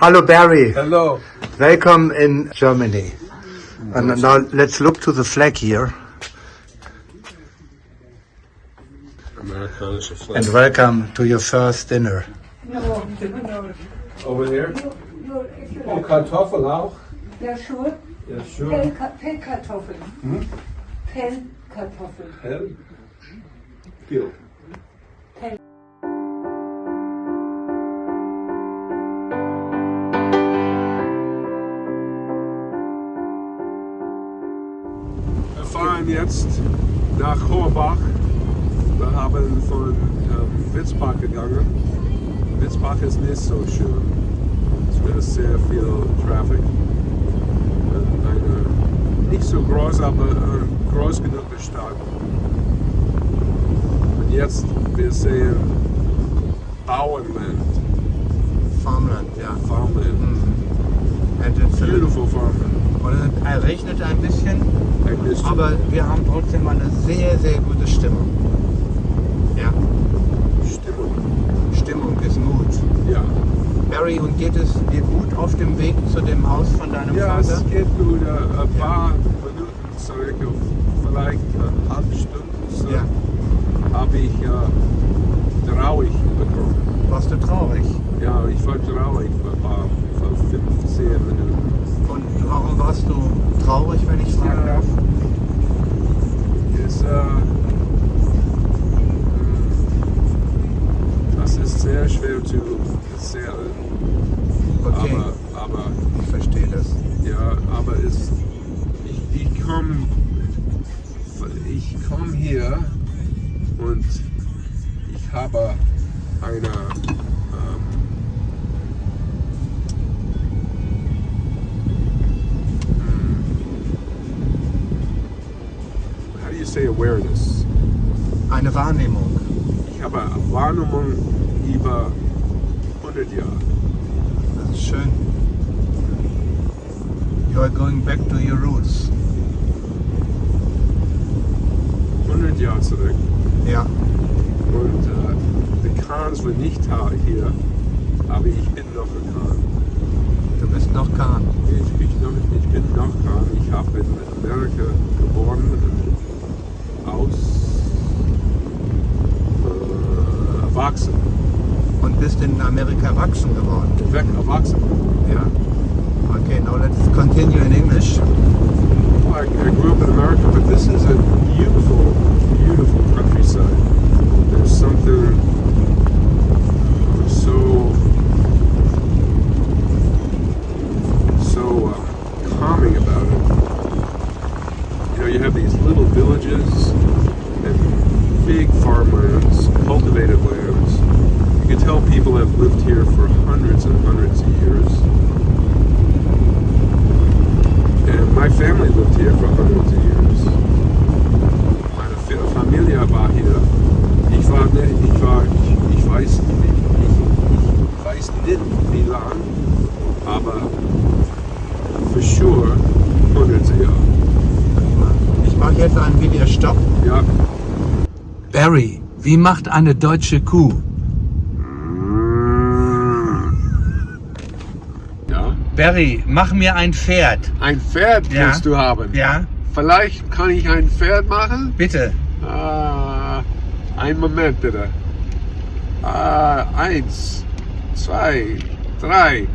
Hello, Barry. Hello. Welcome in Germany. And now let's look to the flag here. Amerikanische flag. And welcome to your first dinner. No. Over there? Oh, Kartoffel auch? Ja, schon. Ja, sure. Pellkartoffeln. Pellkartoffeln. Hell? Peel. Wir fahren jetzt nach Hohebach. Wir haben von Witzbach gegangen. Witzbach ist nicht so schön. Es ist sehr viel Traffic. Eine nicht so groß, aber groß genug Stadt. Und jetzt wir sehen Bauernland. Farmland, ja. Farmland. And it's Beautiful farmland. Und es regnet ein bisschen, Ein bisschen. aber wir haben trotzdem eine sehr, sehr gute Stimmung. Ja, Stimmung ist Mut. Ja. Barry, und geht es dir gut auf dem Weg zu dem Haus von deinem Ja, Vater? es geht gut. Ein paar Minuten zurück, vielleicht eine halbe Stunde, so, Ja. habe ich traurig bekommen. Warst du traurig? Ja, ich war traurig für 15 Minuten. Und warum warst du traurig, wenn ich fragen darf? Das ist sehr schwer zu erzählen. Okay, Aber ich verstehe das. ja, aber ich komm hier und ich habe eine how do you say awareness? Eine Wahrnehmung. Ich habe eine Wahrnehmung über 100 Jahre. Das ist schön. You are going back to your roots. 100 Jahre zurück. Ja, Und die Kahns waren nicht hier, aber ich bin noch ein Kahn. du bist noch Kahn. Ich bin noch Kahn. Ich habe in Amerika geboren, erwachsen. Und bist in Amerika erwachsen geworden. Erwachsen. Ja. Okay, now let's continue in English. I grew up in America, but this is a beautiful, beautiful countryside. There's something so calming about it. You know, you have these little villages and big farmlands, cultivated lands. You can tell people have lived here for hundreds and hundreds of years. And my family lived here for hundreds of years. Meine Familie war hier. Ich weiß nicht wie lang, aber for sure hundreds of Jahre. Ich mache jetzt einen Videostopp. Ja. Barry, wie macht eine deutsche Kuh? Ja. Barry, mach mir ein Pferd. Ein Pferd Ja. willst du haben? Ja, Vielleicht kann ich ein Pferd machen? bitte. Einen Moment bitte. 1, 2, 3.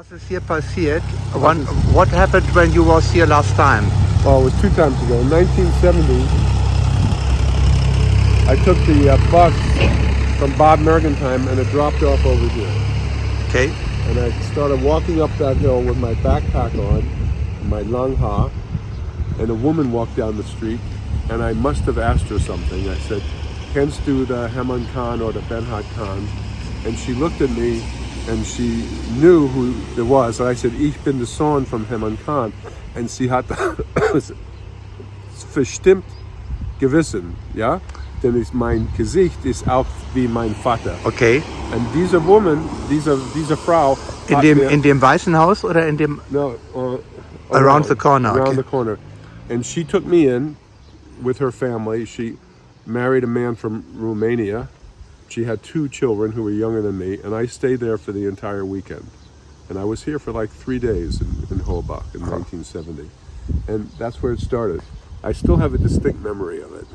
Was ist hier passiert? What happened when you was here last time? Oh, it was 2 times ago. In 1970, I took the bus from Bad Mergentheim and it dropped off over here. Okay. And I started walking up that hill with my backpack on, my langha, and a woman walked down the street, and I must have asked her something. I said, "Kennst du the Hermann Kahn or the Bernhard Kahn?" And she looked at me, and she knew who there was. And I said, "Ich bin der Sohn from Hermann Kahn." And sie hat verstimmt gewissen, ja? Denn mein Gesicht ist auch wie mein Vater. Okay. Und diese Woman, diese Frau... In dem Weißen Haus oder in dem... No, around the corner. Around Okay. the corner. And she took me in with her family. She married a man from Romania. She had 2 children who were younger than me, and I stayed there for the entire weekend. And I was here for like 3 days in Hohebach in 1970. And that's where it started. I still have a distinct memory of it.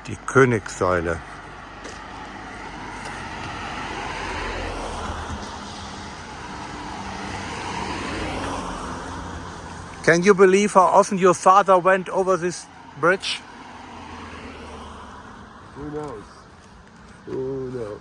Die Königssäule. Can you believe how often your father went over this bridge? Who knows? Who knows?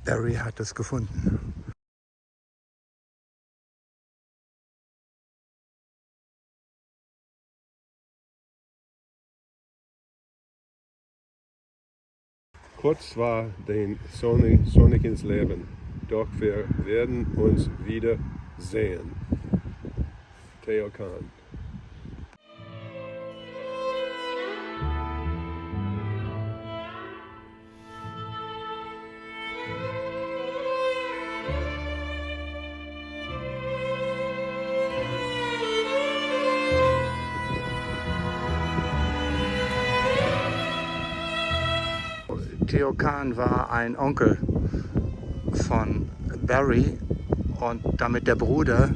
Barry hat es gefunden. Kurz war den Sonic ins Leben, doch wir werden uns wieder sehen. Theo Kahn. Theo Kahn war ein Onkel von Barry und damit der Bruder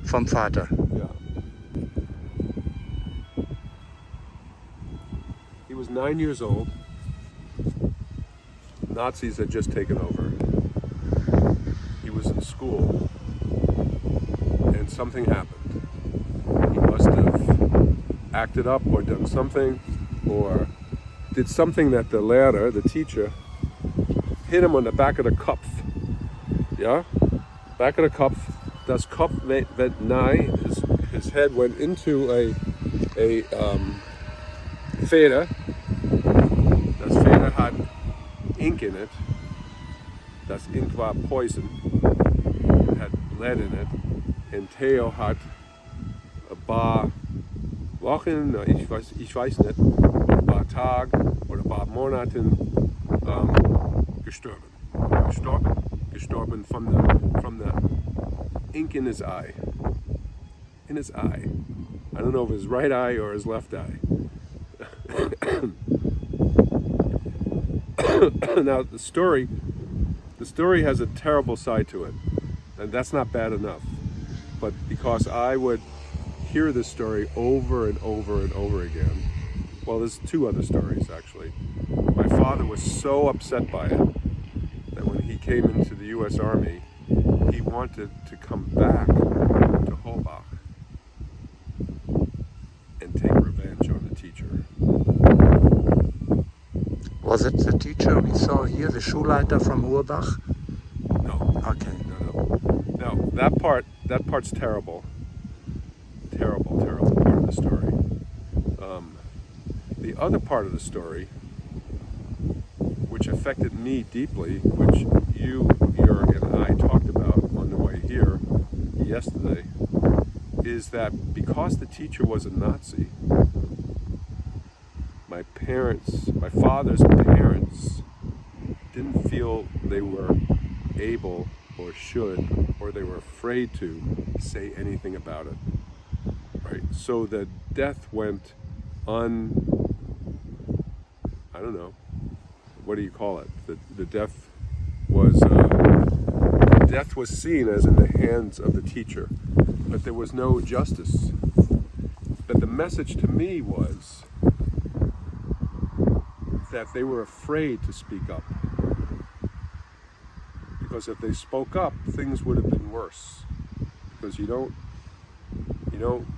vom Vater. Yeah. He was 9 years old. Nazis had just taken over. He was in school and something happened. He must have acted up or done something or did something that the lehrer, the teacher, hit him on the back of the Kopf. Yeah? Back of the Kopf. Das Kopf went nahe. His head went into a Feder. Das Feder had ink in it. Das Ink war poison. It had lead in it. And Theo had a paar Wochen, ich weiß nicht, ein paar Tage oder ein paar Monaten gestorben. Gestorben from the ink in his eye. In his eye. I don't know if his right eye or his left eye. Now the story has a terrible side to it. And that's not bad enough. But because I would hear this story over and over and over again, well, there's two other stories actually. My father was so upset by it that when he came into the U.S. Army, he wanted to come back to Hohebach and take revenge on the teacher. Was it the teacher we saw here, the Schulleiter from Hohebach? No. Okay. No, that part's terrible. Terrible part of the story. The other part of the story, which affected me deeply, which you, Jörg, and I talked about on the way here yesterday, is that because the teacher was a Nazi, my father's parents didn't feel they were able or should, or they were afraid to say anything about it, right? So the death went I don't know, what do you call it? The death was seen as in the hands of the teacher, but there was no justice. But the message to me was that they were afraid to speak up. Because if they spoke up, things would have been worse. Because you don't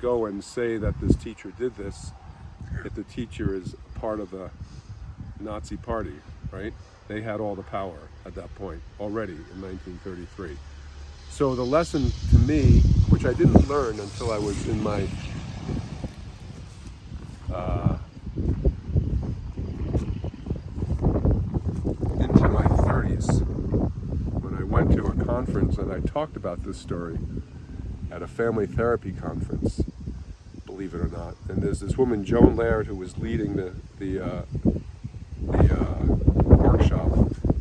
go and say that this teacher did this if the teacher is part of the Nazi party, right? They had all the power at that point already in 1933. So the lesson to me, which I didn't learn until I was in my into my 30s, when I went to a conference and I talked about this story at a family therapy conference, believe it or not. And there's this woman, Joan Laird, who was leading the workshop,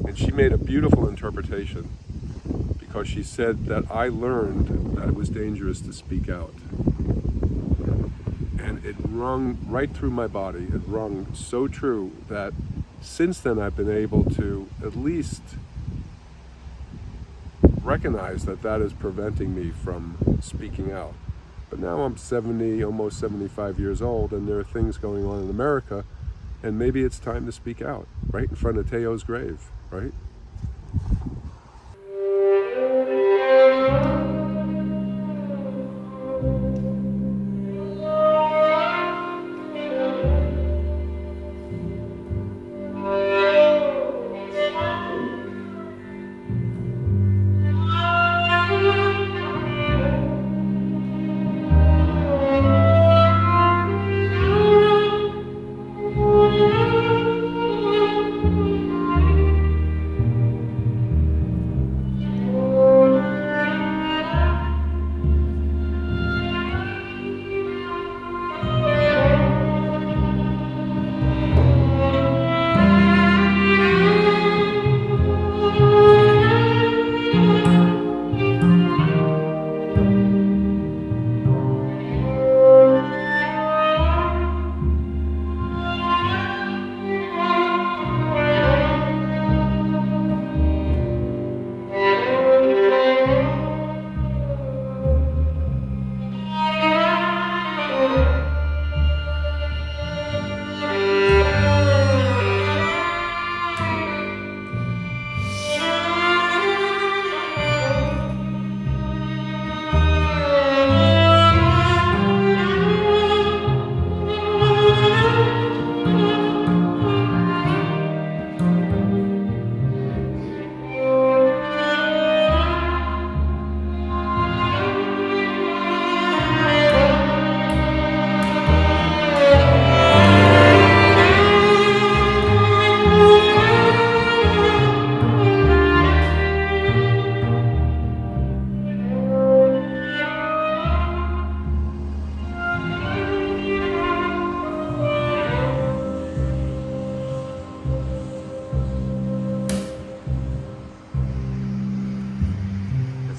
and she made a beautiful interpretation because she said that I learned that it was dangerous to speak out. And it rung right through my body. It rung so true that since then I've been able to at least recognize that that is preventing me from speaking out. But now I'm 70, almost 75 years old, and there are things going on in America, and maybe it's time to speak out, right in front of Teo's grave, right?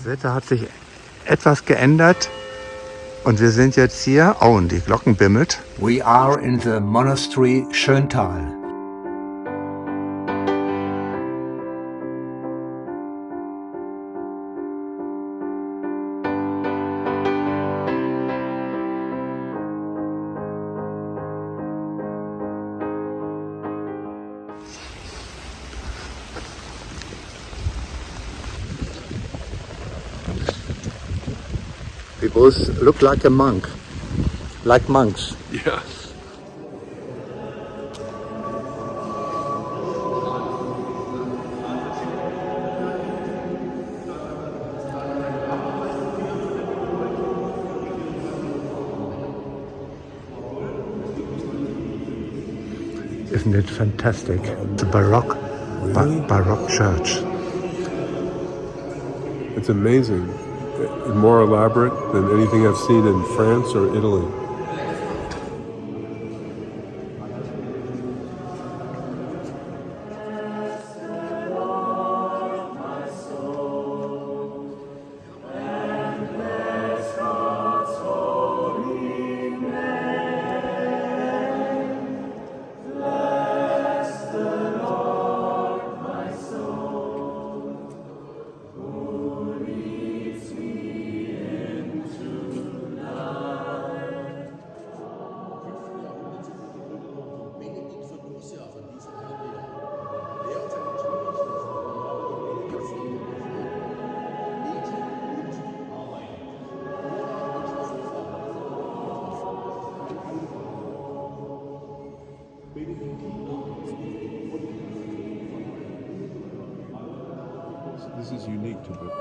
Das Wetter hat sich etwas geändert und wir sind jetzt hier. Oh, und die Glocken bimmelt. We are in the monastery Schöntal. both look like a monk, like monks. Yeah. Isn't it fantastic? The Baroque, Baroque church. It's amazing. More elaborate than anything I've seen in France or Italy. This is unique to Britain.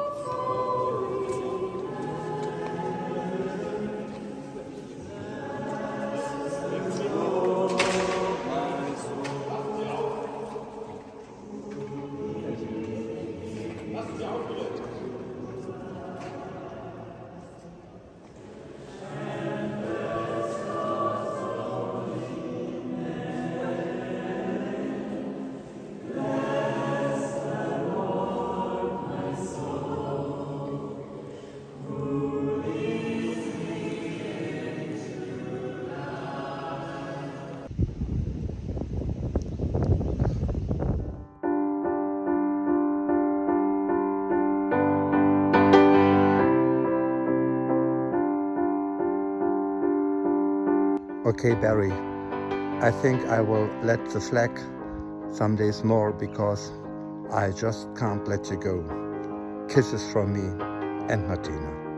Okay, Barry, I think I will let the flag some days more because I just can't let you go. Kisses from me and Martina.